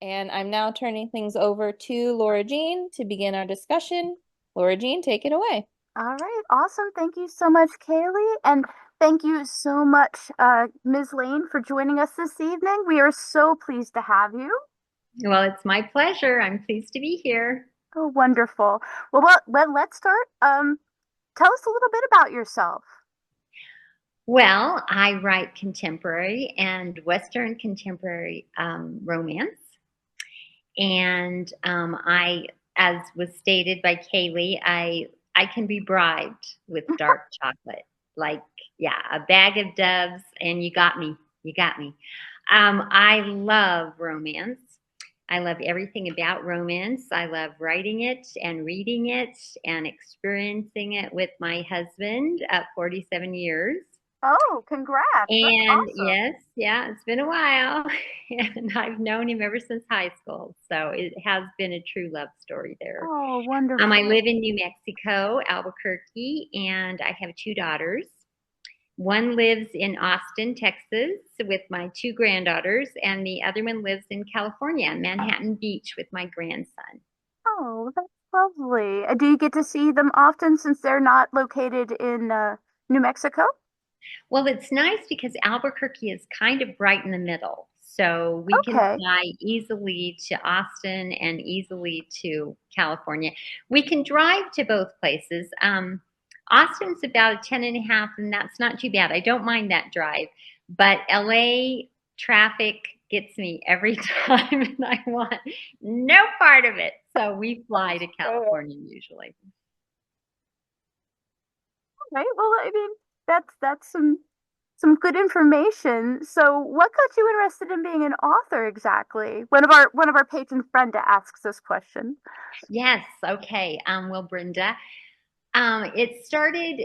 And I'm now turning things over to Laura Jean to begin our discussion. Laura Jean, take it away. All right, awesome. Thank you so much, Kaylee. And thank you so much, Ms. Lane, for joining us this evening. We are so pleased to have you. Well, it's my pleasure. I'm pleased to be here. Oh, wonderful. Let's start. Tell us a little bit about yourself. Well, I write contemporary and Western contemporary romance. And as was stated by Kaylee, I can be bribed with dark chocolate. Like, yeah, a bag of doves, and you got me. You got me. I love romance. I love everything about romance. I love writing it and reading it and experiencing it with my husband at 47 years. Oh, congrats. That's And awesome. yes, yeah, it's been a while. And I've known him ever since high school. So it has been a true love story there. Oh, I wonderful. live in New Mexico, Albuquerque, and I have two daughters. One lives in Austin, Texas, with my two granddaughters, and the other one lives in California, Manhattan Beach, with my grandson. Oh, that's lovely. Do you get to see them often since they're not located in New Mexico? Well, it's nice because Albuquerque is kind of right in the middle. So we can Okay. fly easily to Austin and easily to California. We can drive to both places. Austin's about a 10 and a half, and that's not too bad. I don't mind that drive. But LA traffic gets me every time, and I want no part of it. So we fly to Fair. California usually. Right. Well, I mean, that's some good information. So, what got you interested in being an author exactly? One of our patron friend asks this question. Yes. Okay. Well, Brenda, it started,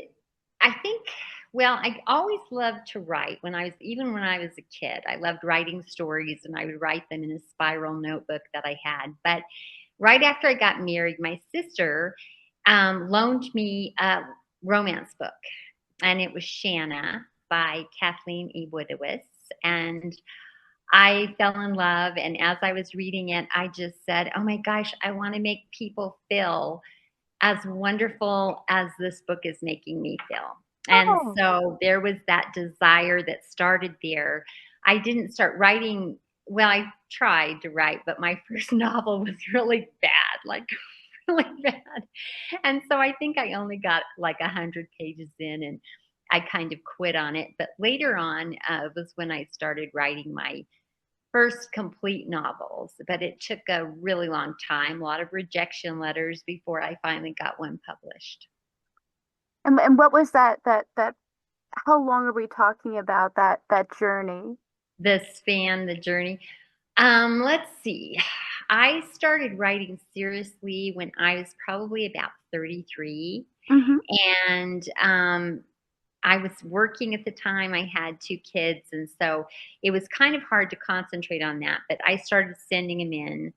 I think, well, I always loved to write even when I was a kid. I loved writing stories and I would write them in a spiral notebook that I had. But right after I got married, my sister loaned me a romance book, and it was Shanna by Kathleen E. Woodowitz. And I fell in love. And as I was reading it, I just said, oh my gosh, I want to make people feel as wonderful as this book is making me feel. And Oh, so there was that desire that started there. I didn't start writing, well, I tried to write, but my first novel was really bad, like really bad. And so I think I only got like 100 pages in and I kind of quit on it. But later on was when I started writing my first complete novels, but it took a really long time, a lot of rejection letters before I finally got one published. and what was that? How long are we talking about that journey? The span, the journey. Let's see. I started writing seriously when I was probably about 33. Mm-hmm. And I was working at the time. I had two kids. And so it was kind of hard to concentrate on that. But I started sending them in.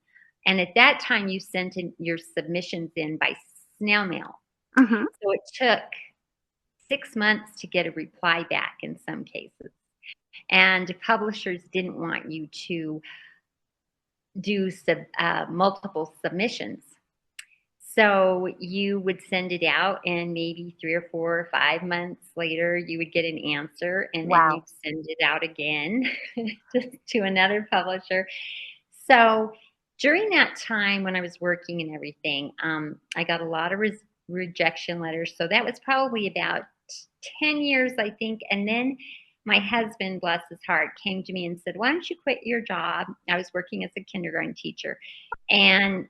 And at that time, you sent in your submissions in by snail mail. Mm-hmm. So it took 6 months to get a reply back in some cases. And publishers didn't want you to do multiple submissions. So you would send it out, and maybe 3 or 4 or 5 months later, you would get an answer, and then Wow. you'd send it out again to another publisher. So during that time when I was working and everything, I got a lot of rejection letters. So that was probably about 10 years, I think. And then my husband, bless his heart, came to me and said, why don't you quit your job? I was working as a kindergarten teacher and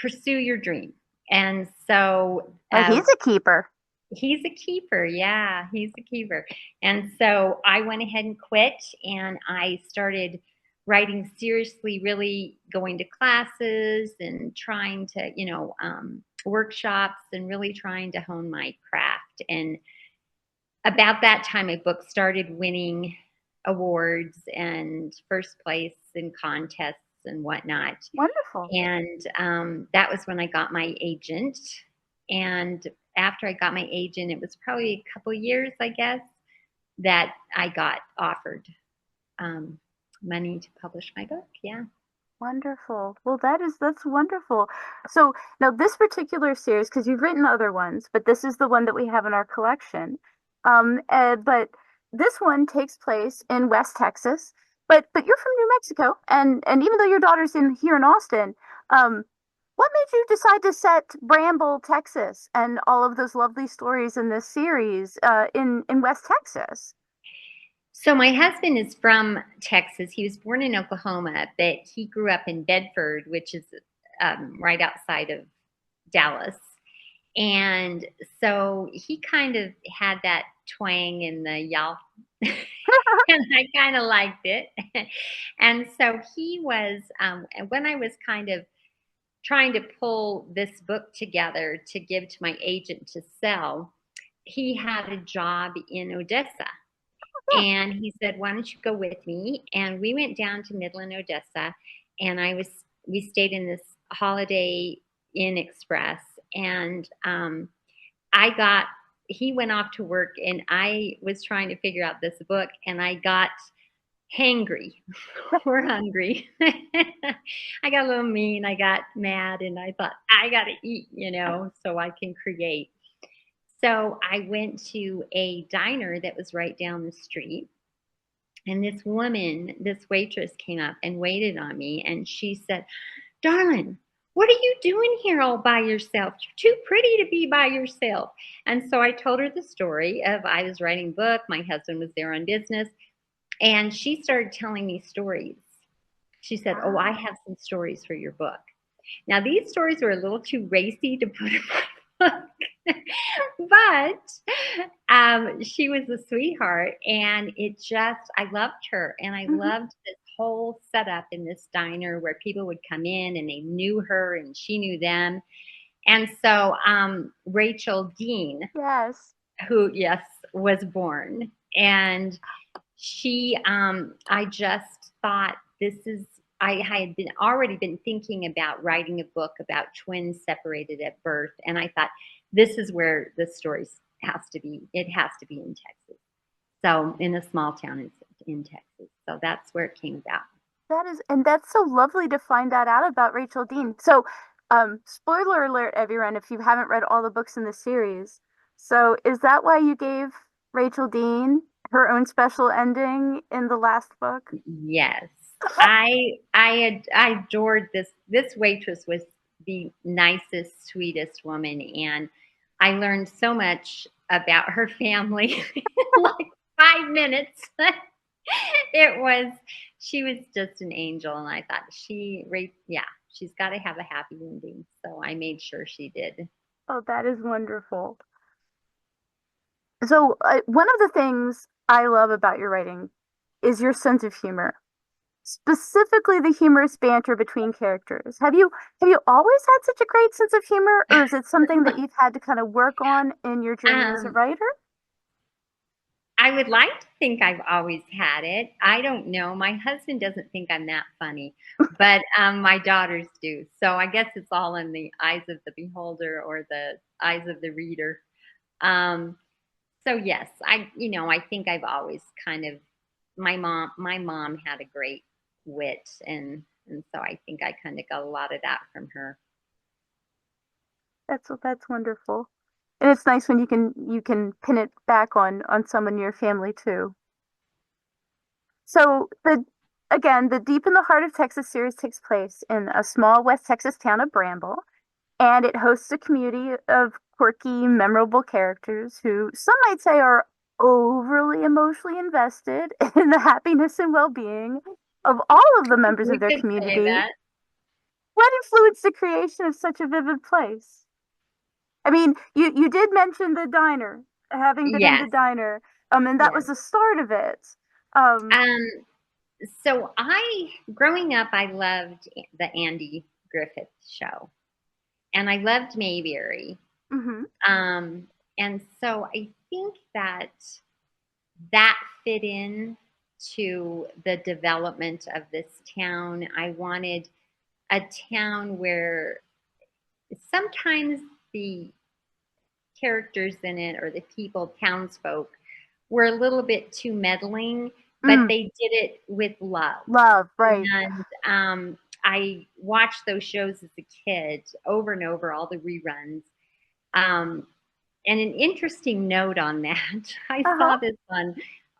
pursue your dream. And so He's a keeper. he's a keeper. Yeah, he's a keeper. And so I went ahead and quit and I started writing seriously, really going to classes and trying to, workshops and really trying to hone my craft. And about that time, a book started winning awards and first place in contests and whatnot. Wonderful. And that was when I got my agent. And after I got my agent, it was probably a couple years, I guess, that I got offered money to publish my book. Yeah. Wonderful. Well, that's wonderful. So now this particular series, because you've written other ones, but this is the one that we have in our collection. But this one takes place in West Texas. But you're from New Mexico, and even though your daughter's in here in Austin, what made you decide to set Bramble, Texas, and all of those lovely stories in this series in West Texas? So my husband is from Texas. He was born in Oklahoma, but he grew up in Bedford, which is right outside of Dallas. And so he kind of had that twang in the y'all, and I kind of liked it. And so he was, when I was kind of trying to pull this book together to give to my agent to sell, he had a job in Odessa. And he said, "Why don't you go with me?" And we went down to Midland, Odessa, and we stayed in this Holiday Inn Express. And I got he went off to work, and I was trying to figure out this book, and I got hangry or hungry. I got a little mean. I got mad, and I thought I got to eat, so I can create. So I went to a diner that was right down the street. And this woman, this waitress came up and waited on me. And she said, "Darling, what are you doing here all by yourself? You're too pretty to be by yourself." And so I told her the story of I was writing a book. My husband was there on business. And she started telling me stories. She said, "Oh, I have some stories for your book." Now, these stories were a little too racy to put in my book. But she was a sweetheart, and I loved her, and I Mhm. loved this whole setup in this diner where people would come in and they knew her and she knew them. And so Rachel Dean, Yes. who, yes, was born, and I just thought I had already been thinking about writing a book about twins separated at birth. And I thought, this is where the story has to be. It has to be in Texas. So in a small town in Texas. So that's where it came about. And that's so lovely to find that out about Rachel Dean. So, spoiler alert, everyone, if you haven't read all the books in the series. So, is that why you gave Rachel Dean her own special ending in the last book? Yes. I adored this waitress was the nicest, sweetest woman, and I learned so much about her family in like 5 minutes. It was She was just an angel, and I thought she's got to have a happy ending. So I made sure she did. Oh, that is wonderful. So, one of the things I love about your writing is your sense of humor, specifically the humorous banter between characters. Have you always had such a great sense of humor, or is it something that you've had to kind of work on in your journey as a Um, writer? I would like to think I've always had it. I don't know. My husband doesn't think I'm that funny, but my daughters do. So I guess it's all in the eyes of the beholder or the eyes of the reader. Um, so yes, I think I've always kind of my mom had a great wit, and so I think I kind of got a lot of that from her. That's wonderful. And it's nice when you can pin it back on someone in your family too. So the Deep in the Heart of Texas series takes place in a small West Texas town of Bramble, and it hosts a community of quirky, memorable characters who some might say are overly emotionally invested in the happiness and well-being of all of the members of You their could say community. that. What influenced the creation of such a vivid place? I mean, you did mention the diner, having been in the Yes, diner, and that was yes. the start of it. Um, Um, so growing up, I loved the Andy Griffith show, and I loved Mayberry. mhm. Um, and so I think that fit in to the development of this town. I wanted a town where sometimes the characters in it or the people, townsfolk, were a little bit too meddling, but Mm, they did it with love. love, right. And I watched those shows as a kid over and over, all the reruns. Um, and an interesting note on that, I Uh-huh. saw this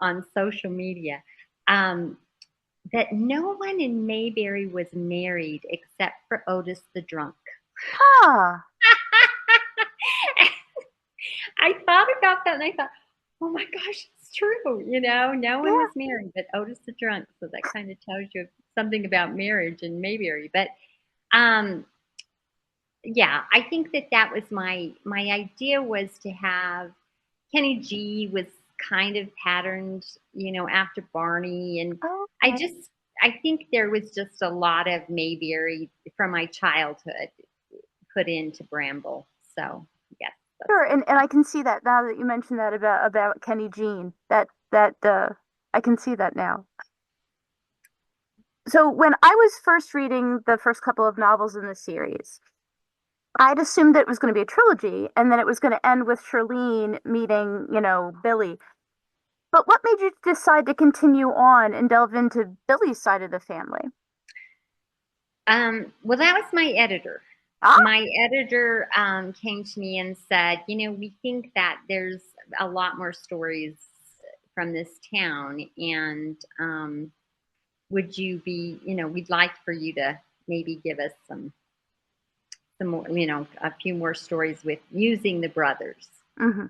on social media, um, that no one in Mayberry was married except for Otis the drunk. Huh. I thought about that and I thought, oh my gosh, it's true. No one Yeah. was married but Otis the drunk. So that kind of tells you something about marriage in Mayberry. But um, yeah, I think that was my idea was to have Kenny G was kind of patterned, after Barney, and I Okay. just I think there was just a lot of Mayberry from my childhood put into Bramble. So yes, that's Sure, and I can see that now that you mentioned that about Kenny Jean. That I can see that now. So when I was first reading the first couple of novels in the series, I'd assumed that it was going to be a trilogy and then it was going to end with Charlene meeting, Billy. But what made you decide to continue on and delve into Billy's side of the family? well, that was my editor. Ah, My editor came to me and said, we think that there's a lot more stories from this town, and would you be, we'd like for you to maybe give us some more, a few more stories with using the brothers. hmm.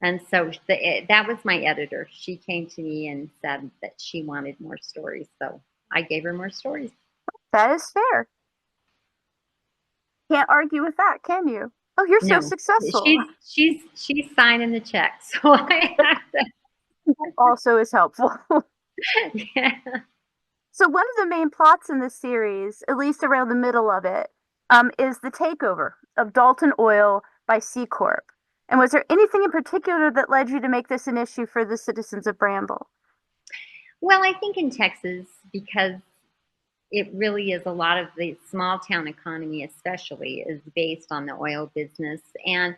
And so that was my editor. She came to me and said that she wanted more stories. So I gave her more stories. That is fair. Can't argue with that, can you? Oh, you're so No, successful. she's signing the check. So I have Also is helpful. to, yeah. So one of the main plots in this series, at least around the middle of it, is the takeover of Dalton Oil by C Corp. And was there anything in particular that led you to make this an issue for the citizens of Bramble? Well, I think in Texas, because it really is a lot of the small town economy, especially, is based on the oil business. And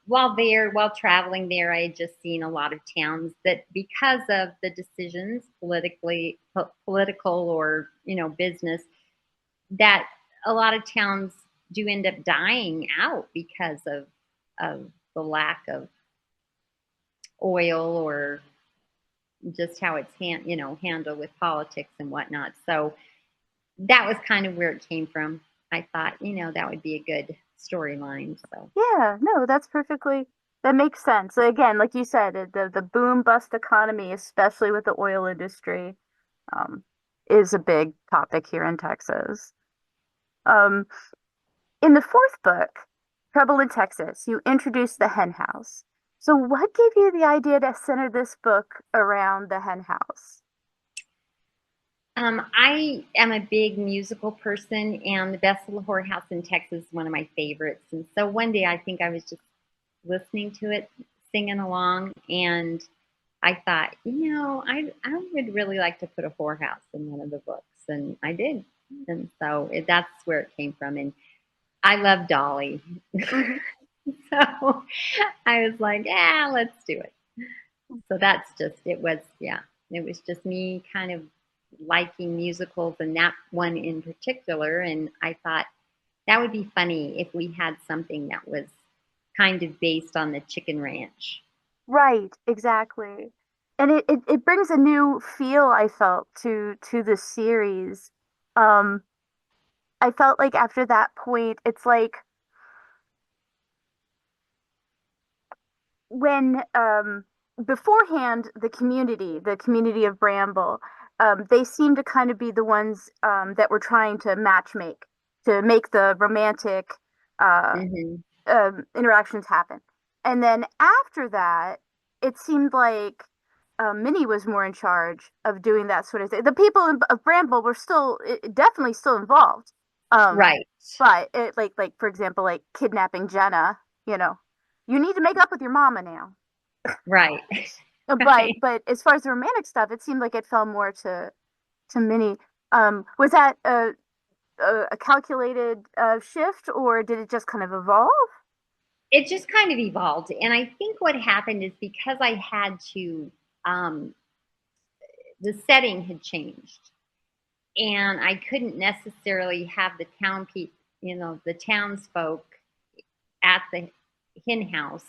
while traveling there, I had just seen a lot of towns that, because of the decisions political or business, that a lot of towns do end up dying out because of the lack of oil, or just how it's handled with politics and whatnot. So that was kind of where it came from. I thought, that would be a good storyline. So Yeah, no, that makes sense. Again, like you said, the boom bust economy, especially with the oil industry, um, is a big topic here in Texas. Um, in the fourth book, Trouble in Texas, you introduce the hen house. So what gave you the idea to center this book around the hen house? I am a big musical person, and the Best Little Whorehouse in Texas is one of my favorites. And so one day I think I was just listening to it, singing along, and I thought, I would really like to put a whorehouse in one of the books, and I did. And so that's where it came from. And I love Dolly. Hmm. So I was like, yeah, let's do it. So that's just, it was just me kind of liking musicals and that one in particular. And I thought that would be funny if we had something that was kind of based on the Chicken Ranch. Right, exactly. And it brings a new feel, I felt, to the series. Um, I felt like after that point, it's like when beforehand the community of Bramble, they seem to kind of be the ones that were trying to matchmake to make the romantic uh, Hmm. interactions happen. And then after that, it seemed like Minnie was more in charge of doing that sort of thing. The people of Bramble were still definitely still involved. Um, Right, but like for example, like kidnapping Jenna, you know, you need to make up with your mama now. right, But right. but as far as the romantic stuff, it seemed like it fell more to Minnie. Was that a calculated shift, or did it just kind of evolve? It just kind of evolved. And I think what happened is because I had to, um, the setting had changed. and I couldn't necessarily have the town people, the townsfolk at the hen house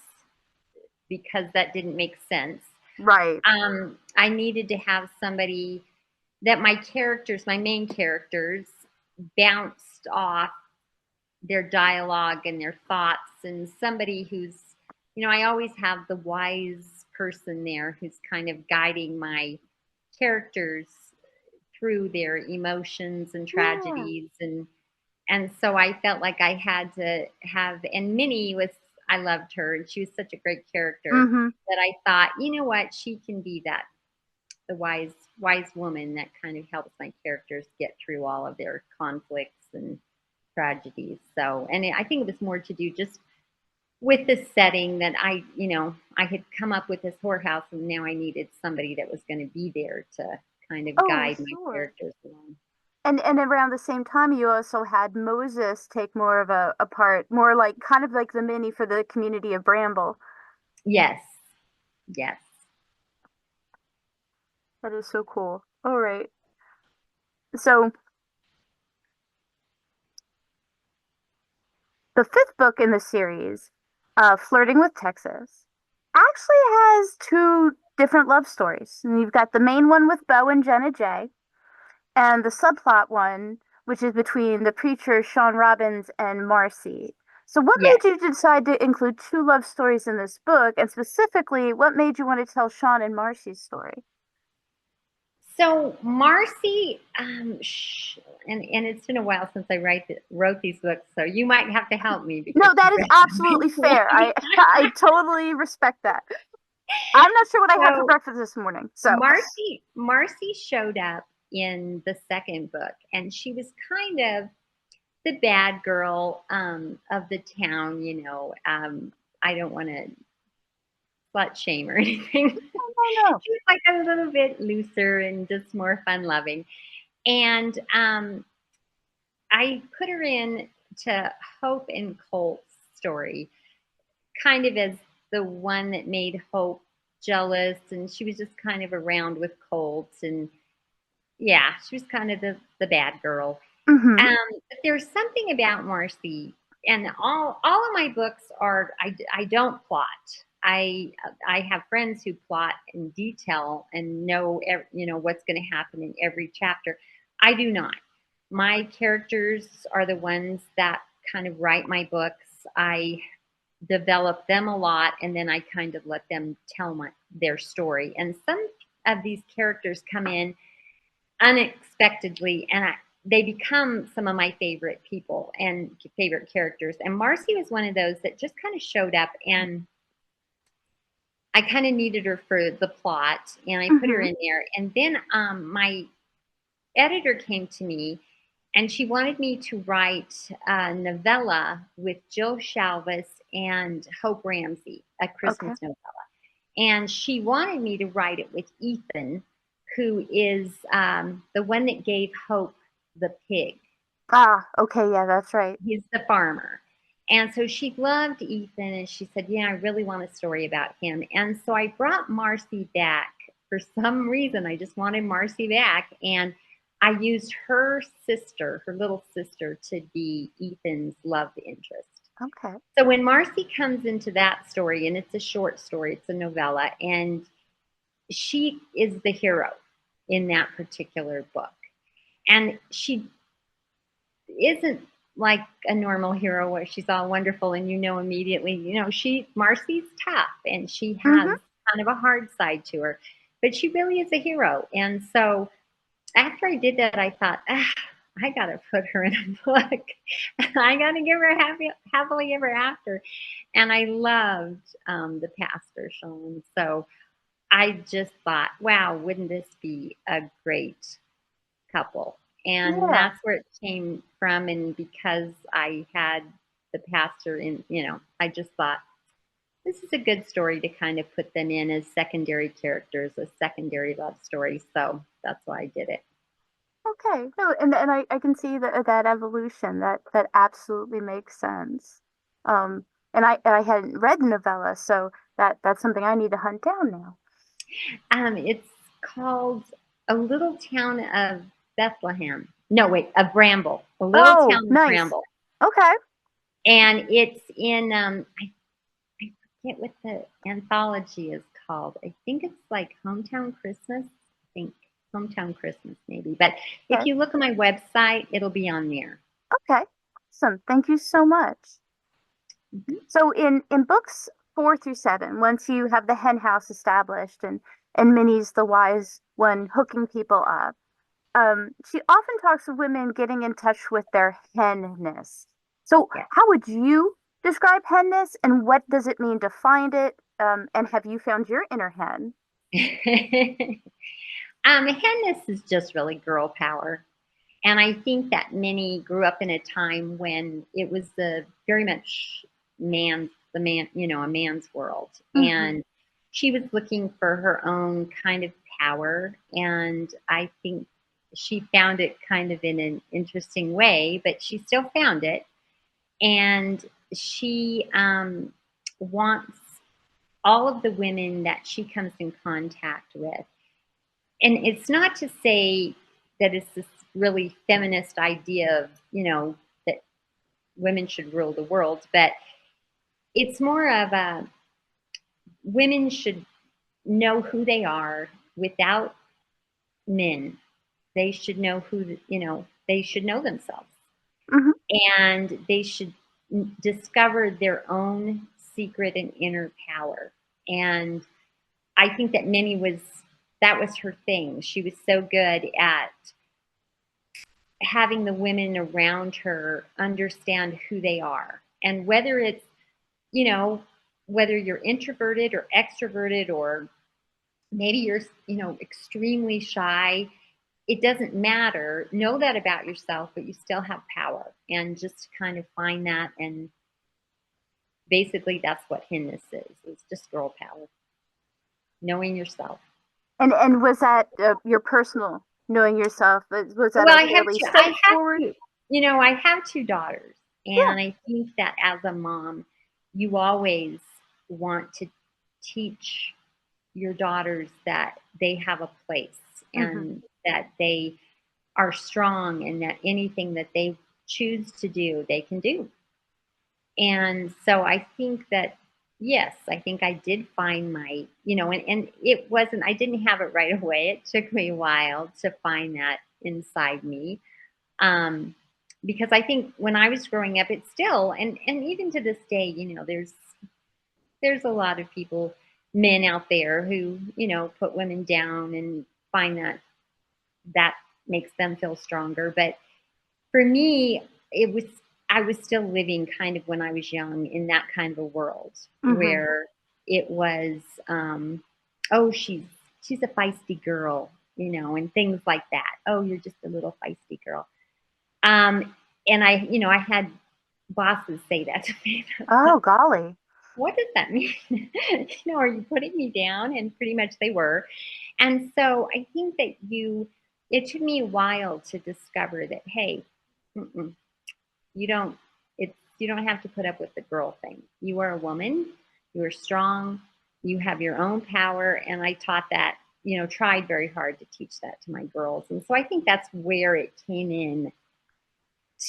because that didn't make sense. Right. I needed to have somebody that my main characters, bounced off their dialogue and their thoughts, and somebody who's, I always have the wise person there who's kind of guiding my characters through their emotions and Yeah. tragedies, and so I felt like I had to have, and Minnie was, I loved her and she was such a great character Mm-hmm. that I thought, you know what, she can be that, the wise woman that kind of helps my characters get through all of their conflicts and tragedies. So, and I think it was more to do just with the setting that I had come up with this whorehouse, and now I needed somebody that was going to be there to kind of Oh, guide my sure. characters along. And around the same time, you also had Moses take more of a part, more like kind of like the Minnie for the community of Bramble. Yes, yes. That is so cool. All right. So the fifth book in the series, Flirting with Texas, actually has two different love stories. And you've got the main one with Bo and Jenna J, and the subplot one, which is between the preacher Sean Robbins and Marcy. So, what Yes. made you decide to include two love stories in this book? And specifically, what made you want to tell Sean and Marcy's story? So Marcy, and it's been a while since I wrote these books, so you might have to help me because No, that you've is read them absolutely fair. before. I totally respect that. I'm not sure what I had for So breakfast this morning. So, Marcy showed up in the second book, and she was kind of the bad girl of the town. I don't want to slut shame or anything. oh no. She was like a little bit looser and just more fun loving. And I put her in to Hope and Colt's story, kind of as the one that made Hope jealous, and she was just kind of around with Colt, and yeah, she was kind of the bad girl. Mm-hmm. But there's something about Marcy, and all of my books are, I don't plot. I have friends who plot in detail and know what's going to happen in every chapter. I do not. My characters are the ones that kind of write my books. I develop them a lot, and then I kind of let them tell their story. And some of these characters come in unexpectedly, and they become some of my favorite people and favorite characters. And Marcy was one of those that just kind of showed up, and I kind of needed her for the plot, and I put her Mm-hmm. in there. And then my editor came to me, and she wanted me to write a novella with Jill Shalvis and Hope Ramsey, a Okay. Christmas novella. And she wanted me to write it with Ethan, who is the one that gave Hope the pig. Ah, okay. Yeah, that's right. He's the farmer. And so she loved Ethan, and she said, yeah, I really want a story about him. And so I brought Marcy back. For some reason, I just wanted Marcy back. And I used her sister, her little sister, to be Ethan's love interest. Okay. So when Marcy comes into that story, and it's a short story, it's a novella, and she is the hero in that particular book. And she isn't like a normal hero where she's all wonderful and immediately, Marcy's tough and she has Mm-hmm. kind of a hard side to her, but she really is a hero. And so after I did that, I thought, I got to put her in a book. I got to give her a happily ever after. And I loved the pastor, Sean. So I just thought, wow, wouldn't this be a great couple? And Yeah. that's where it came from. And because I had the pastor in, I just thought this is a good story to kind of put them in as secondary characters, a secondary love story. So that's why I did it. Okay. No, and I can see that evolution. That absolutely makes sense. And I hadn't read the novella, so that's something I need to hunt down now. It's called A Little Town of Bethlehem. No, wait, of Bramble, a little Oh, town of nice. Bramble. Okay. And it's in, I forget what the anthology is called. I think it's like Hometown Christmas. I think Hometown Christmas, maybe. But if Okay. you look at my website, it'll be on there. Okay. Awesome. Thank you so much. Mhm. So in books 4 through 7, once you have the hen house established and Minnie's the wise one hooking people up, she often talks of women getting in touch with their henness. So Yeah. how would you describe henness, and what does it mean to find it? And have you found your inner hen? Henness is just really girl power. And I think that Minnie grew up in a time when it was the very much a man's world. Hmm. And she was looking for her own kind of power. And I think she found it kind of in an interesting way, but she still found it. And she wants all of the women that she comes in contact with. And it's not to say that it's this really feminist idea of, that women should rule the world, but it's more of a women should know who they are without men. They should know they should know themselves, Hmm. and they should discover their own secret and inner power. And I think that that was her thing. She was so good at having the women around her understand who they are. And whether it's, you know, whether you're introverted or extroverted, or maybe you're, extremely shy, it doesn't matter. Know that about yourself, but you still have power. And just kind of find that. And basically, that's what hinness is. It's just girl power, knowing yourself. And was that your personal knowing yourself? Was that Well, a fairly straightforward? I have two daughters, Yeah. and I think that as a mom, you always want to teach your daughters that they have a place Hmm. and that they are strong and that anything that they choose to do, they can do. And so I think that, yes, I think I did find and it wasn't, I didn't have it right away. It took me a while to find that inside me. Um, because I think when I was growing up, it's still, and even to this day, there's a lot of people, men out there who, put women down and find that makes them feel stronger. But for me, it was, I was still living kind of when I was young in that kind of a world Hmm. where it was, oh, she's a feisty girl, and things like that. Oh, you're just a little feisty girl. And I had bosses say that to me. Oh, golly. What does that mean? Are you putting me down? And pretty much they were. And so I think that it took me a while to discover that, hey, mm-mm, you don't, you don't have to put up with the girl thing. You are a woman, you are strong, you have your own power. And I taught that, tried very hard to teach that to my girls. And so I think that's where it came in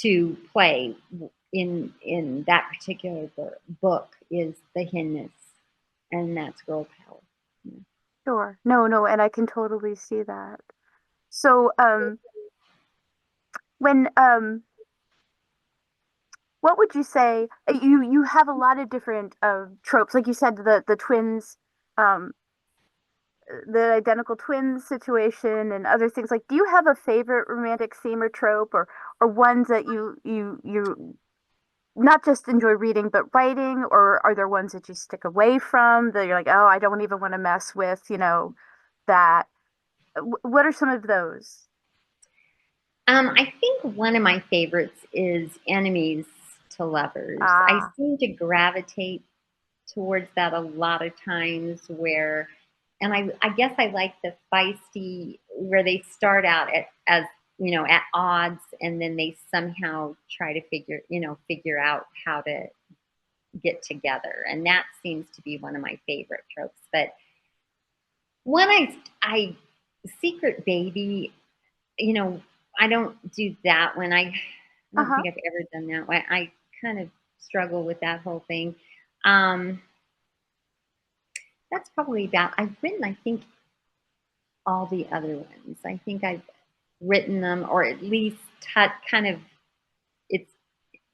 to play in that particular book, is the hinness, and that's girl power. Yeah. Sure. No, no, and I can totally see that. So, when what would you say? You have a lot of different tropes, like you said, the twins, um, the identical twins situation, and other things. Like, do you have a favorite romantic theme or trope, or ones that you not just enjoy reading but writing, or are there ones that you stick away from that you're like, oh, I don't even want to mess with, that? What are some of those? I think one of my favorites is enemies to lovers. I Ah. seem to gravitate towards that a lot of times, and I guess I like the feisty, where they start out as at odds, and then they somehow try to figure out how to get together. And that seems to be one of my favorite tropes. But one I secret baby, you know, I don't do that one. I don't Uh-huh. think I've ever done that one. I kind of struggle with that whole thing. Um, that's probably about. I've written, I think, all the other ones. I think I've written them, or at least kind of. It's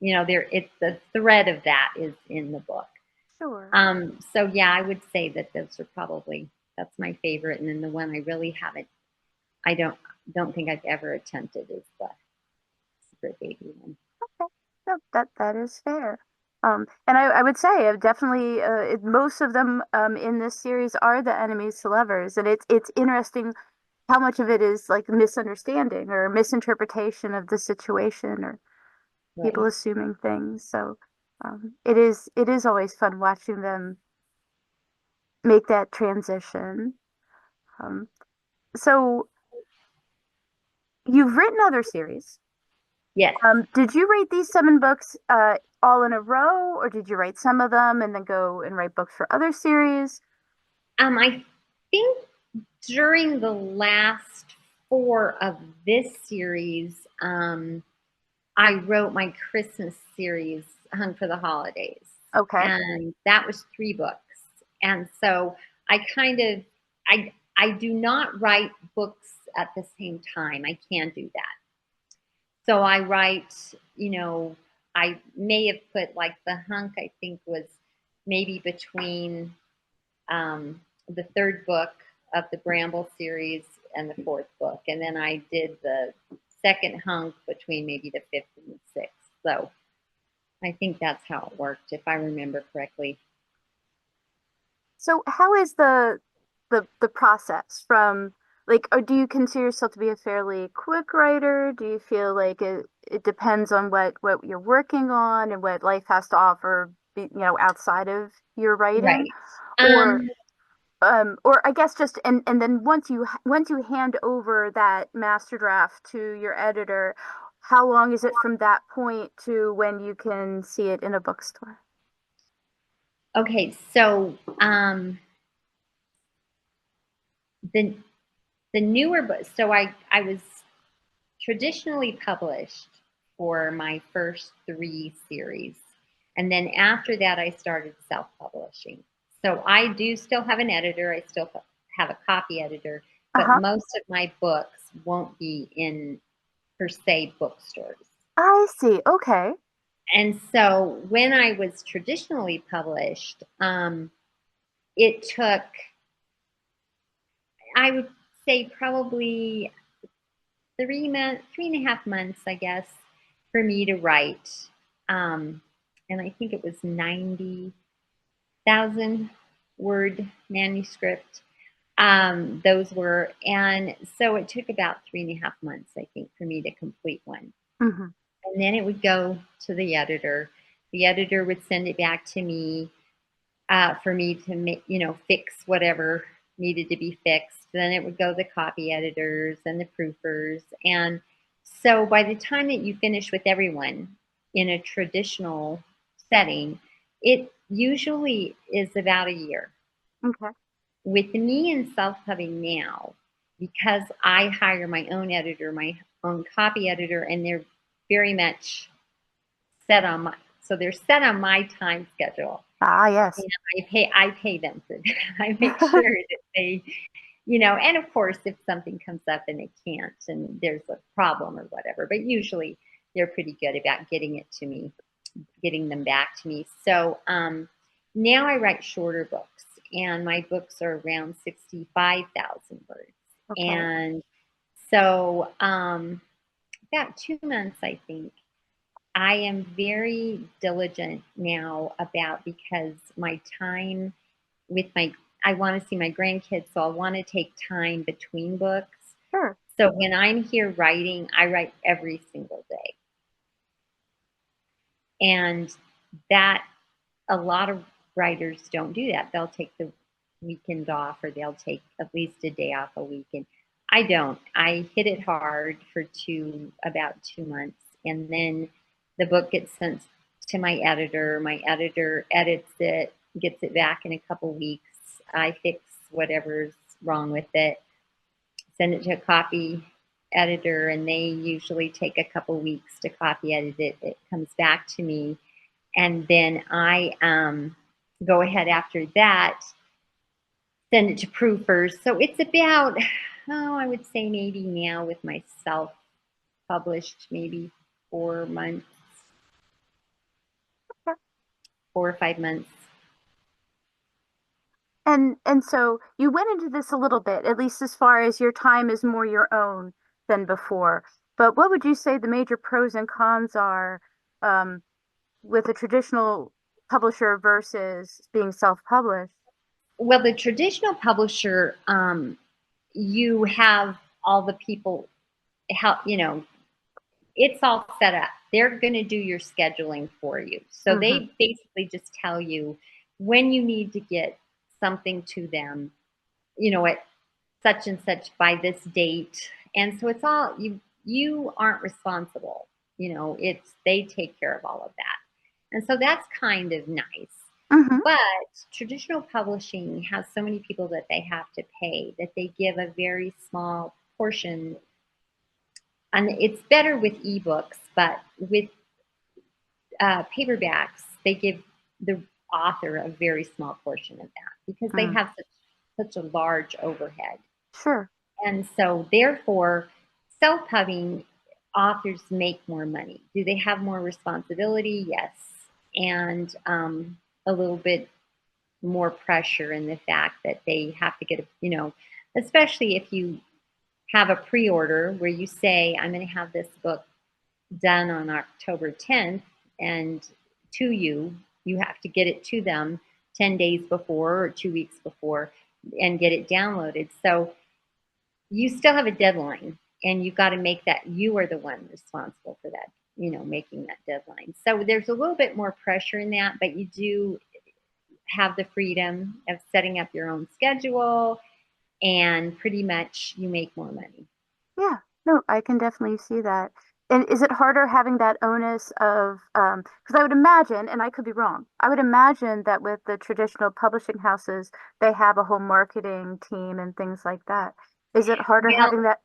there. It's the thread of that is in the book. Sure. So yeah, I would say that those are probably that's my favorite, and then the one I really haven't. I don't think I've ever attempted is the Secret Baby one. Okay. No, that is fair. And I would say definitely most of them in this series are the enemies to lovers, and it's interesting how much of it is like misunderstanding or misinterpretation of the situation or people Right. assuming things. So it is always fun watching them make that transition. Um, so you've written other series. Yes. Did you write these 7 books all in a row, or did you write some of them and then go and write books for other series? I think during the last 4 of this series, I wrote my Christmas series, Hung for the Holidays, Okay. and that was 3 books. And so I kind of, I do not write books at the same time. I can't do that. So I write, I may have put like the hunk, I think was maybe between the 3rd book of the Bramble series and the 4th book. And then I did the second hunk between maybe the 5th and the 6th. So I think that's how it worked, if I remember correctly. So how is the process from like, or do you consider yourself to be a fairly quick writer? Do you feel like it depends on what you're working on and what life has to offer, outside of your writing? Right. Or Um, or I guess just and then once you hand over that master draft to your editor, how long is it from that point to when you can see it in a bookstore? okay, so the the newer book. So I was traditionally published for my first 3 series. And then after that, I started self publishing. So I do still have an editor, I still have a copy editor, but Uh-huh. most of my books won't be in per se bookstores. I see. Okay. And so when I was traditionally published, it took, I would say, probably 3 months, 3.5 months, I guess, for me to write. And I think it was 90,000 word manuscript. Those were, and so it took about 3.5 months, I think, for me to complete one. Hmm. And then it would go to the editor. The editor would send it back to me for me to make, fix whatever needed to be fixed. Then it would go to the copy editors and the proofers. And so by the time that you finish with everyone in a traditional setting, it usually is about a year. Okay. With me in self-pubbing now, because I hire my own editor, my own copy editor, and they're very much set on my, so they're set on my time schedule. Ah, yes. I pay them for that. I make sure that they, and of course, if something comes up and they can't, and there's a problem or whatever, but usually they're pretty good about getting it to me, getting them back to me. So now I write shorter books, and my books are around 65,000 words. Okay. And so about 2 months, I think. I am very diligent now about, because my time with I want to see my grandkids, so I want to take time between books. Sure. So when I'm here writing, I write every single day. And that, a lot of writers don't do that. They'll take the weekend off, or they'll take at least a day off a weekend. I don't. I hit it hard for about 2 months, and then the book gets sent to my editor. My editor edits it, gets it back in a couple weeks. I fix whatever's wrong with it, send it to a copy editor, and they usually take a couple weeks to copy edit it. It comes back to me, and then I go ahead after that, send it to proofers. So it's about, oh, I would say maybe now with myself published, maybe 4 months, 4 or 5 months. And so you went into this a little bit, at least as far as your time is more your own than before. But what would you say the major pros and cons are um, with a traditional publisher versus being self-published? Well, the traditional publisher, you have all the people help, it's all set up. They're going to do your scheduling for you. So Hmm. they basically just tell you when you need to get something to them, at such and such by this date. And so it's all you aren't responsible. It's they take care of all of that. And so that's kind of nice. Hmm. But traditional publishing has so many people that they have to pay that they give a very small portion. And it's better with ebooks, but with paperbacks, they give the author a very small portion of that because they Mm. have such a large overhead. Sure. And so, therefore, self-pubbing authors make more money. Do they have more responsibility? Yes. And a little bit more pressure in the fact that they have to get, especially if you have a pre-order where you say, I'm going to have this book done on October 10th, and to you have to get it to them 10 days before or 2 weeks before and get it downloaded. So you still have a deadline, and you got to make that you are the one responsible for that, making that deadline. So there's a little bit more pressure in that, but you do have the freedom of setting up your own schedule, and pretty much you make more money. Yeah. No, I can definitely see that. And is it harder having that onus of, because I would imagine, and I could be wrong, I would imagine that with the traditional publishing houses, they have a whole marketing team and things like that. Is it harder Well, having that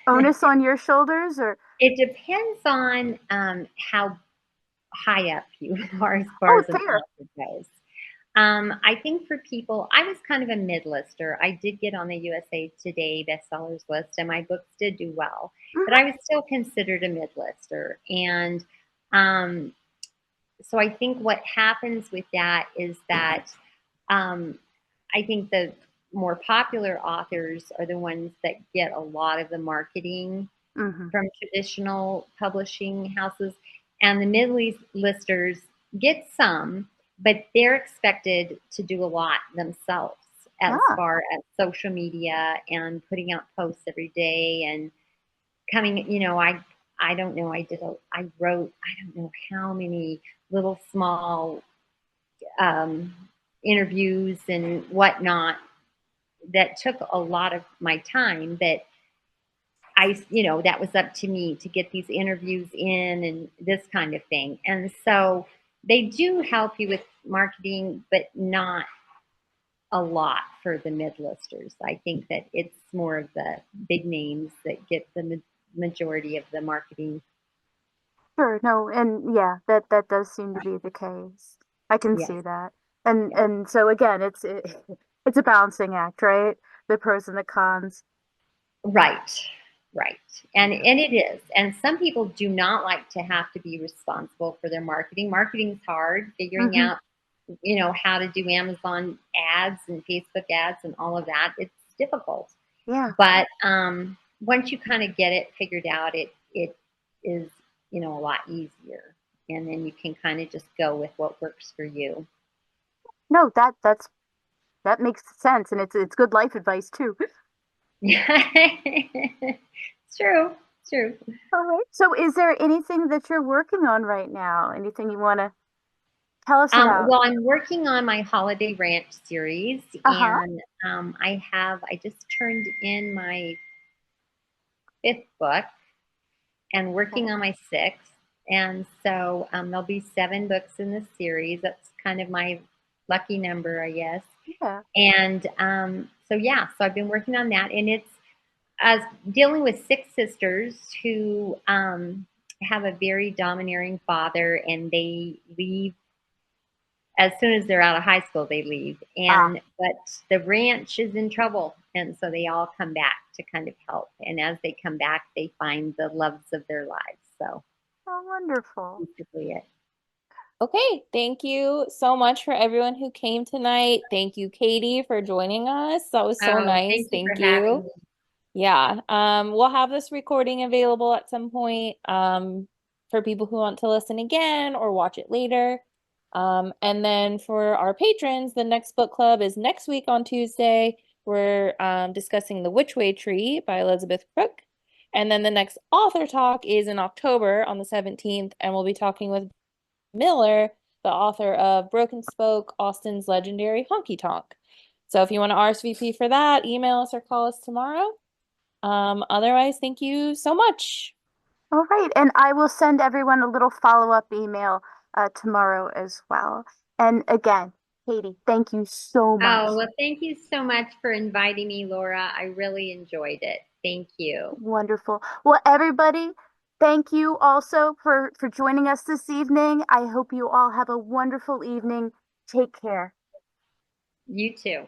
onus on your shoulders or? it depends on how high up you are as far Oh, as an fair. author goes. I think for people, I was kind of a mid-lister. I did get on the USA Today bestsellers list, and my books did do well, but Mhm. I was still considered a mid-lister. And um, so I think what happens with that is that um, I think the more popular authors are the ones that get a lot of the marketing Mhm. from traditional publishing houses, and the mid-listers get some, but they're expected to do a lot themselves as Ah, far as social media and putting out posts every day and coming. I don't know. I wrote I don't know how many little small um, interviews and whatnot that took a lot of my time, that that was up to me to get these interviews in and this kind of thing. And so they do help you with marketing, but not a lot for the mid-listers. I think that it's more of the big names that get the majority of the marketing. sure. No, and yeah, that does seem to be the case. I can Yes, see that. And yes. and so again, it's a balancing act, right? The pros and the cons. Right, right. And it is. And some people do not like to have to be responsible for their marketing. Marketing's hard, figuring Hmm. out, how to do Amazon ads and Facebook ads and all of that. It's difficult. Yeah. But once you kind of get it figured out, it is, a lot easier. And then you can kind of just go with what works for you. No, that makes sense, and it's good life advice too. It's true. It's true. All right. So, is there anything that you're working on right now? Anything you want to tell us about? Well, I'm working on my Holiday Ranch series, Uh-huh. and I just turned in my fifth book and Okay. working on my sixth. And so there'll be 7 books in the series. That's kind of my lucky number, I guess. Yeah. And so, yeah, so I've been working on that, and as dealing with six sisters who have a very domineering father, and they leave as soon as they're out of high school. They leave, Ah, and but the ranch is in trouble, and so they all come back to kind of help. And as they come back, they find the loves of their lives. So oh, wonderful. basically it. Okay, thank you so much for everyone who came tonight. Thank you, Katie, for joining us. That was so Oh, nice. thank you for Thank having you. me. Yeah, we'll have this recording available at some point, for people who want to listen again or watch it later. And then for our patrons, the next book club is next week on Tuesday. We're discussing The Which Way Tree by Elizabeth Crook. And then the next author talk is in October on the 17th, and we'll be talking with Miller, the author of Broken Spoke, Austin's legendary honky tonk. So if you want to RSVP for that, email us or call us tomorrow. Otherwise, thank you so much. All right, and I will send everyone a little follow-up email tomorrow as well. And again, Katie, thank you so Oh, much. well, thank you so much for inviting me, Laura. I really enjoyed it. Thank you. Wonderful. Well, everybody, thank you also for joining us this evening. I hope you all have a wonderful evening. Take care. You too.